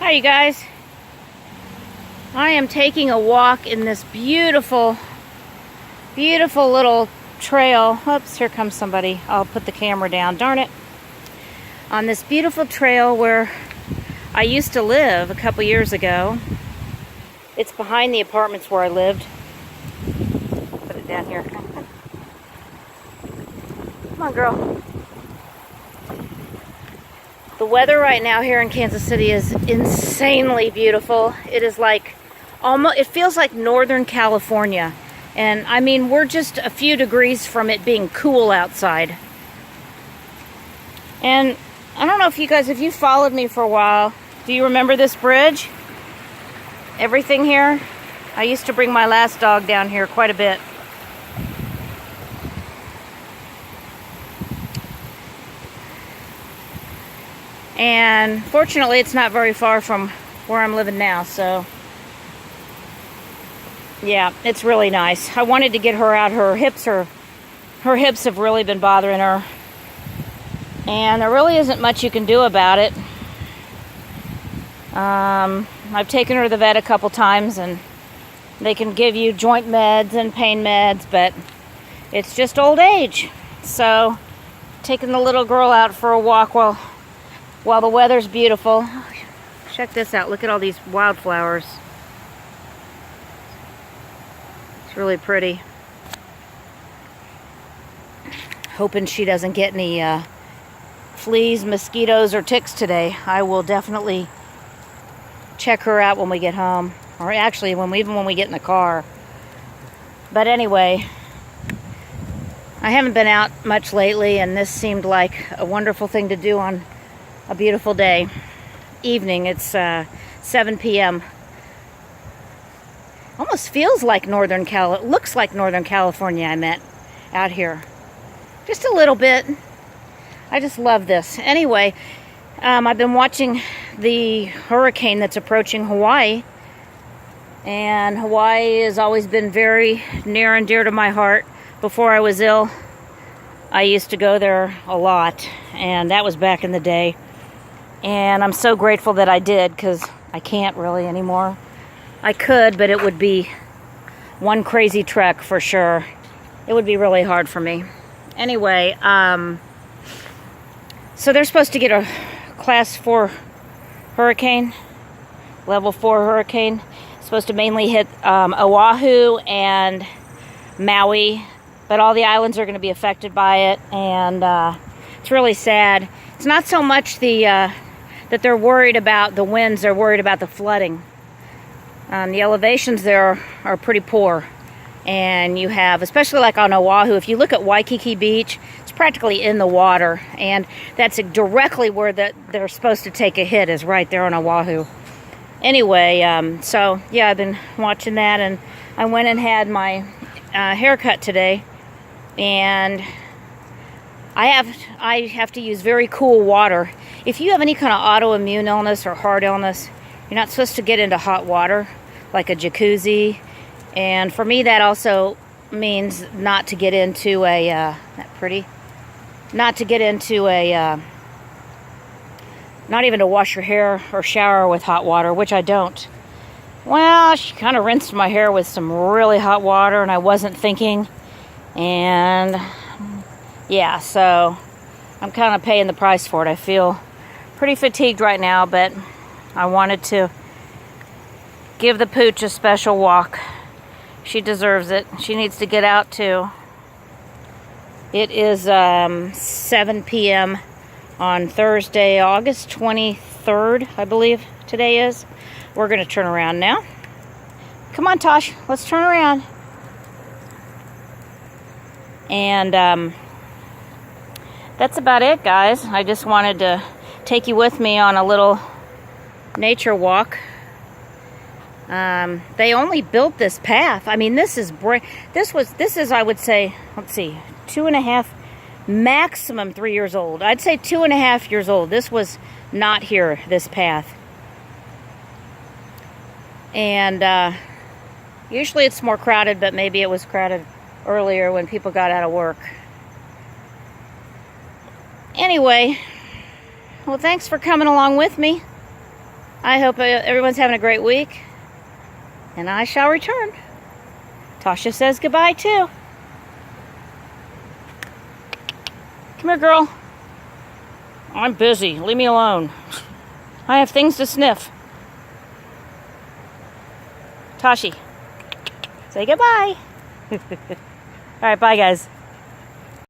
Hi you guys. I am taking a walk in this beautiful little trail. Oops, here comes somebody. I'll put the camera down, darn it. On this beautiful trail where I used to live a couple years ago. It's behind the apartments where I lived. Put it down here. Come on, girl. The weather right now here in Kansas City is insanely beautiful. It is like it feels like Northern California. And I mean, we're just a few degrees from it being cool outside. And I don't know if you followed me for a while, do you remember this bridge? Everything here? I used to bring my last dog down here quite a bit. And fortunately, it's not very far from where I'm living now, so yeah, it's really nice. I wanted to get her out. Her hips have really been bothering her, and there really isn't much you can do about it. I've taken her to the vet a couple times, and they can give you joint meds and pain meds, but it's just old age. So, taking the little girl out for a walk while the weather's beautiful. Check this out. Look at all these wildflowers. It's really pretty. Hoping she doesn't get any fleas, mosquitoes, or ticks today. I will definitely check her out when we get home. Or actually, even when we get in the car. But anyway, I haven't been out much lately, and this seemed like a wonderful thing to do on a beautiful day. Evening, it's 7 p.m. Almost feels like looks like Northern California I met out here. Just a little bit. I just love this. Anyway, I've been watching the hurricane that's approaching Hawaii. And Hawaii has always been very near and dear to my heart. Before I was ill, I used to go there a lot. And that was back in the day. And I'm so grateful that I did, because I can't really anymore. I could, but it would be one crazy trek for sure. It would be really hard for me. Anyway, so they're supposed to get a class 4 hurricane, level 4 hurricane. It's supposed to mainly hit Oahu and Maui, but all the islands are going to be affected by it, and it's really sad. It's not so much that they're worried about the winds, they're worried about the flooding. The elevations there are pretty poor. And you have, especially like on Oahu, if you look at Waikiki Beach, it's practically in the water. And that's directly where they're supposed to take a hit, is right there on Oahu. Anyway, so yeah, I've been watching that, and I went and had my haircut today. And I have to use very cool water. If you have any kind of autoimmune illness or heart illness, you're not supposed to get into hot water, like a jacuzzi. And for me, that also means not to get into not even to wash your hair or shower with hot water, which I don't. Well, she kind of rinsed my hair with some really hot water, and I wasn't thinking. And yeah, so I'm kind of paying the price for it. I feel pretty fatigued right now, but I wanted to give the pooch a special walk. She deserves it. She needs to get out too. It is 7 p.m. on Thursday, August 23rd, I believe today is. We're going to turn around now. Come on, Tosh, let's turn around. And that's about it, guys. I just wanted to take you with me on a little nature walk. They only built this path. I mean, this is I would say, let's see, 2.5, maximum 3 years old. I'd say 2.5 years old. This was not here, this path. And usually it's more crowded, but maybe it was crowded earlier when people got out of work. Anyway, well, thanks for coming along with me. I hope everyone's having a great week. And I shall return. Tasha says goodbye too. Come here, girl. I'm busy. Leave me alone. I have things to sniff. Tashi, say goodbye. All right, bye, guys.